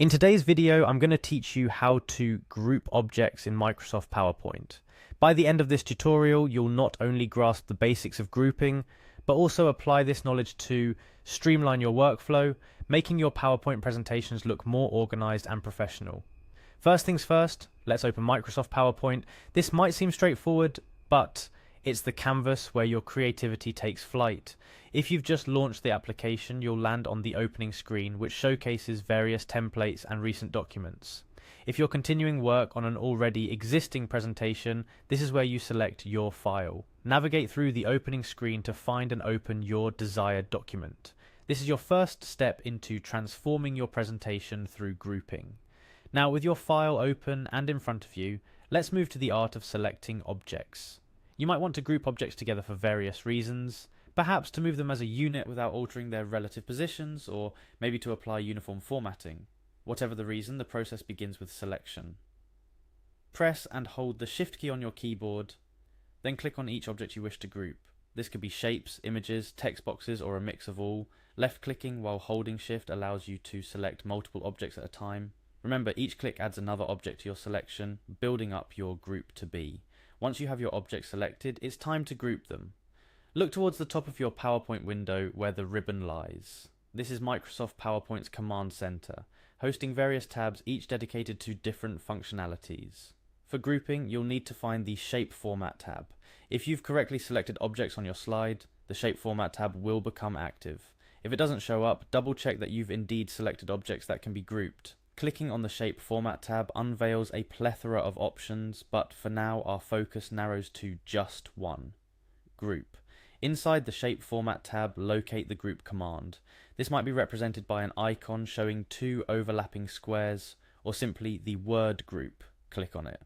In today's video, I'm going to teach you how to group objects in Microsoft PowerPoint. By the end of this tutorial, you'll not only grasp the basics of grouping, but also apply this knowledge to streamline your workflow, making your PowerPoint presentations look more organized and professional. First things first, let's open Microsoft PowerPoint. This might seem straightforward, but it's the canvas where your creativity takes flight. If you've just launched the application, you'll land on the opening screen, which showcases various templates and recent documents. If you're continuing work on an already existing presentation, this is where you select your file. Navigate through the opening screen to find and open your desired document. This is your first step into transforming your presentation through grouping. Now, with your file open and in front of you, let's move to the art of selecting objects. You might want to group objects together for various reasons, perhaps to move them as a unit without altering their relative positions, or maybe to apply uniform formatting. Whatever the reason, the process begins with selection. Press and hold the Shift key on your keyboard, then click on each object you wish to group. This could be shapes, images, text boxes, or a mix of all. Left-clicking while holding Shift allows you to select multiple objects at a time. Remember, each click adds another object to your selection, building up your group to be. Once you have your objects selected, it's time to group them. Look towards the top of your PowerPoint window where the ribbon lies. This is Microsoft PowerPoint's Command Center, hosting various tabs, each dedicated to different functionalities. For grouping, you'll need to find the Shape Format tab. If you've correctly selected objects on your slide, the Shape Format tab will become active. If it doesn't show up, double check that you've indeed selected objects that can be grouped. Clicking on the Shape Format tab unveils a plethora of options, but for now our focus narrows to just one: Group. Inside the Shape Format tab, locate the Group command. This might be represented by an icon showing two overlapping squares, or simply the word group. Click on it.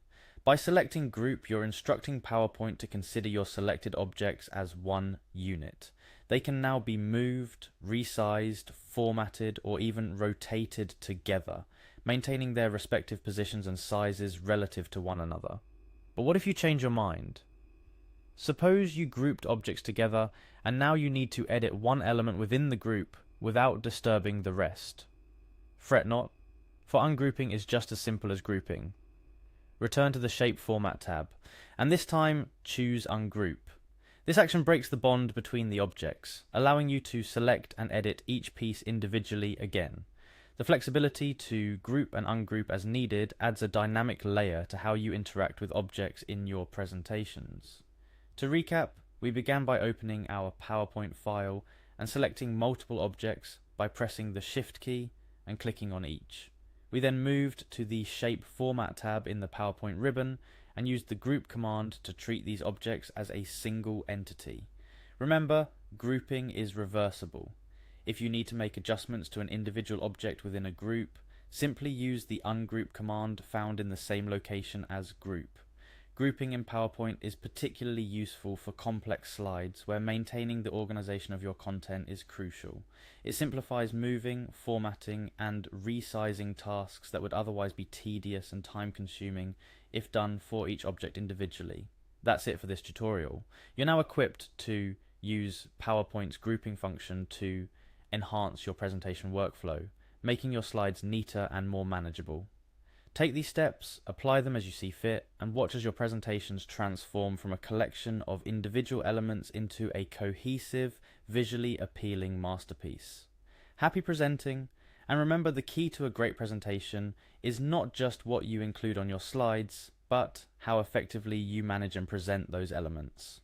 By selecting Group, you're instructing PowerPoint to consider your selected objects as one unit. They can now be moved, resized, formatted, or even rotated together, maintaining their respective positions and sizes relative to one another. But what if you change your mind? Suppose you grouped objects together, and now you need to edit one element within the group without disturbing the rest. Fret not, for ungrouping is just as simple as grouping. Return to the Shape Format tab, and this time choose Ungroup. This action breaks the bond between the objects, allowing you to select and edit each piece individually again. The flexibility to group and ungroup as needed adds a dynamic layer to how you interact with objects in your presentations. To recap, we began by opening our PowerPoint file and selecting multiple objects by pressing the Shift key and clicking on each. We then moved to the Shape Format tab in the PowerPoint ribbon and used the Group command to treat these objects as a single entity. Remember, grouping is reversible. If you need to make adjustments to an individual object within a group, simply use the Ungroup command found in the same location as Group. Grouping in PowerPoint is particularly useful for complex slides where maintaining the organization of your content is crucial. It simplifies moving, formatting, and resizing tasks that would otherwise be tedious and time-consuming if done for each object individually. That's it for this tutorial. You're now equipped to use PowerPoint's grouping function to enhance your presentation workflow, making your slides neater and more manageable. Take these steps, apply them as you see fit, and watch as your presentations transform from a collection of individual elements into a cohesive, visually appealing masterpiece. Happy presenting, and remember, the key to a great presentation is not just what you include on your slides, but how effectively you manage and present those elements.